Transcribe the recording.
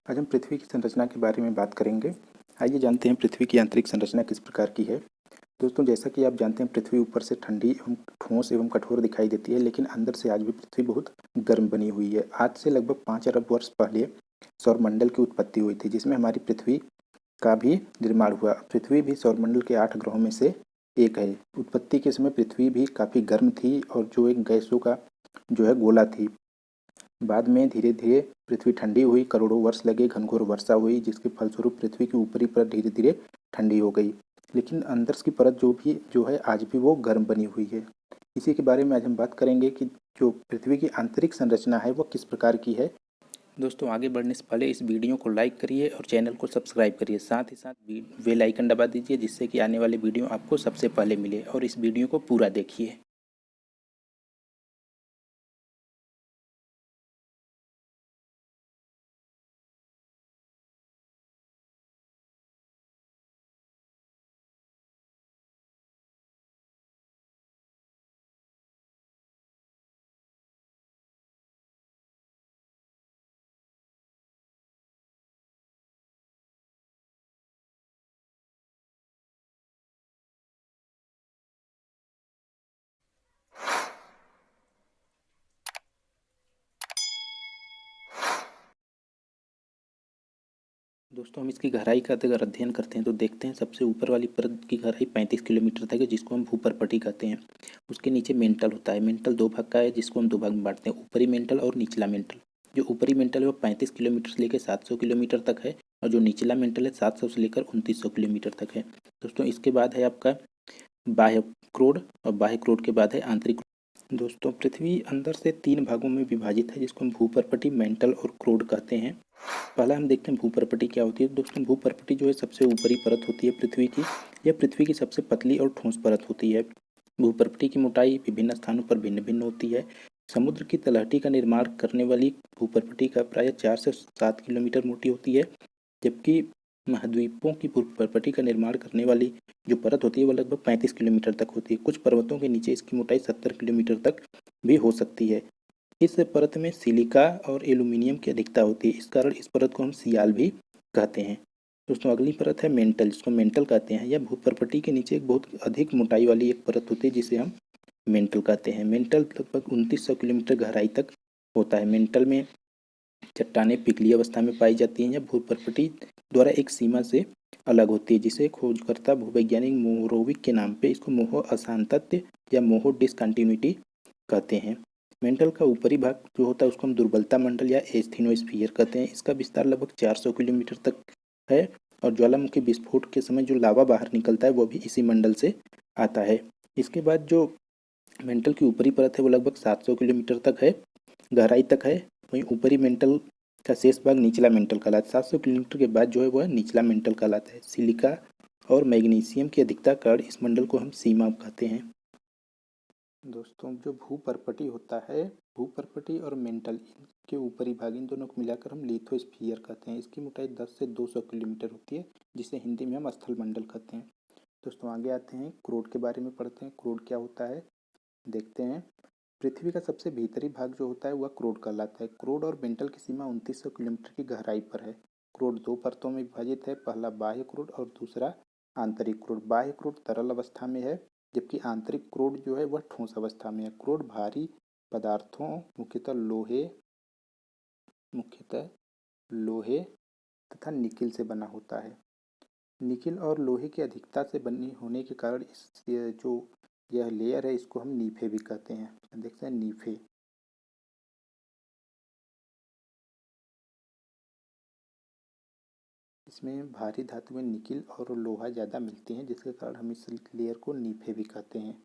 आज हम पृथ्वी की संरचना के बारे में बात करेंगे। आइए जानते हैं पृथ्वी की आंतरिक संरचना किस प्रकार की है। दोस्तों, जैसा कि आप जानते हैं, पृथ्वी ऊपर से ठंडी एवं ठोस एवं कठोर दिखाई देती है, लेकिन अंदर से आज भी पृथ्वी बहुत गर्म बनी हुई है। आज से लगभग 5 अरब वर्ष पहले सौरमंडल की उत्पत्ति हुई थी, जिसमें हमारी पृथ्वी का भी निर्माण हुआ। पृथ्वी भी सौरमंडल के 8 ग्रहों में से एक है। उत्पत्ति के समय पृथ्वी भी काफ़ी गर्म थी और जो एक गैसों का गोला थी। बाद में धीरे धीरे पृथ्वी ठंडी हुई, करोड़ों वर्ष लगे, घनघोर वर्षा हुई, जिसके फलस्वरूप पृथ्वी की ऊपरी परत धीरे धीरे ठंडी हो गई, लेकिन अंदर की परत जो है आज भी वो गर्म बनी हुई है। इसी के बारे में आज हम बात करेंगे कि जो पृथ्वी की आंतरिक संरचना है वो किस प्रकार की है। दोस्तों, आगे बढ़ने से पहले इस वीडियो को लाइक करिए और चैनल को सब्सक्राइब करिए। साथ ही साथ बेल आइकन दबा दीजिए, जिससे कि आने वाले वीडियो आपको सबसे पहले मिले, और इस वीडियो को पूरा देखिए। दोस्तों, हम इसकी गहराई का अगर अध्ययन करते हैं तो देखते हैं सबसे ऊपर वाली परत की गहराई 35 किलोमीटर तक है, जिसको हम भूपर्पटी कहते हैं। उसके नीचे मेंटल होता है। मेंटल दो भाग का है, जिसको हम दो भाग में बांटते हैं, ऊपरी मेंटल और निचला मेंटल। जो ऊपरी मेंटल है वो 35 किलोमीटर से लेकर 700 किलोमीटर तक है, और जो निचला मेंटल है 700 से लेकर 2900 किलोमीटर तक है। दोस्तों, इसके बाद है आपका बाह्य क्रोड, और बाह्य क्रोड के बाद है आंतरिक। दोस्तों, पृथ्वी अंदर से 3 भागों में विभाजित है, जिसको हम भूपर्पटी, मेंटल और क्रोड कहते हैं। पहला हम देखते हैं भूपर्पटी क्या होती है। दोस्तों, भूपर्पटी जो है सबसे ऊपरी परत होती है पृथ्वी की। यह पृथ्वी की सबसे पतली और ठोस परत होती है। भूपर्पटी की मोटाई विभिन्न स्थानों पर भिन्न भिन्न होती है। समुद्र की तलहटी का निर्माण करने वाली भूपर्पटी का प्रायः 4 से 7 किलोमीटर मोटी होती है, जबकि महाद्वीपों की भूपर्पटी का निर्माण करने वाली जो परत होती है वह लगभग 35 किलोमीटर तक होती है। कुछ पर्वतों के नीचे इसकी मोटाई 70 किलोमीटर तक भी हो सकती है। इस परत में सिलिका और एल्यूमीनियम की अधिकता होती है, इस कारण इस परत को हम सियाल भी कहते हैं। दोस्तों, अगली परत है मेंटल, जिसको मेंटल कहते हैं। यह भूपर्पटी के नीचे एक बहुत अधिक मोटाई वाली एक परत होती है, जिसे हम मेंटल कहते हैं। मेंटल लगभग 2900 किलोमीटर गहराई तक होता है। मेंटल में चट्टानें पिघली अवस्था में पाई जाती हैं। यह भूपर्पटी द्वारा एक सीमा से अलग होती है, जिसे खोजकर्ता भूवैज्ञानिक मोरोविक के नाम पे इसको मोहो अशांतत्य या मोहो डिसकंटिन्यूटी कहते हैं। मेंटल का ऊपरी भाग जो होता है उसको हम दुर्बलता मंडल या एस्थेनोस्फीयर कहते हैं। इसका विस्तार लगभग 400 किलोमीटर तक है, और ज्वालामुखी विस्फोट के समय जो लावा बाहर निकलता है वो भी इसी मंडल से आता है। इसके बाद जो मेंटल की ऊपरी परत है वो लगभग 700 किलोमीटर तक है, गहराई तक है। वहीं ऊपरी मेंटल का शेष भाग निचला मेंटल कहलाता है। 700 किलोमीटर के बाद जो है वह निचला मेंटल कहलाता है। सिलिका और मैग्नीशियम की अधिकता कारण इस मंडल को हम सीमा कहते हैं। दोस्तों, जो भूपर्पटी होता है, भूपर्पटी और मेंटल के ऊपरी भाग, इन दोनों को मिलाकर हम लिथोस्फीयर कहते हैं। इसकी मोटाई 10 से 200 किलोमीटर होती है, जिसे हिंदी में हम स्थल मंडल कहते हैं। दोस्तों, आगे आते हैं क्रोड के बारे में पढ़ते हैं। क्रोड क्या होता है देखते हैं। पृथ्वी का सबसे भीतरी भाग जो होता है वह क्रोड कहलाता है। क्रोड और मेंटल की सीमा 2900 किलोमीटर की गहराई पर है। क्रोड दो परतों में विभाजित है, पहला बाह्य क्रोड और दूसरा आंतरिक क्रोड। बाह्य क्रोड तरल अवस्था में है, जबकि आंतरिक क्रोड जो है वह ठोस अवस्था में है। क्रोड भारी पदार्थों मुख्यतः लोहे तथा निकिल से बना होता है। निकिल और लोहे की अधिकता से बनी होने के कारण इस जो यह लेयर है इसको हम नीफे भी कहते हैं। देखते हैं नीफे। इसमें भारी धातु में निकिल और लोहा ज़्यादा मिलती हैं, जिसके कारण हम इस लेयर को नीफे भी कहते हैं।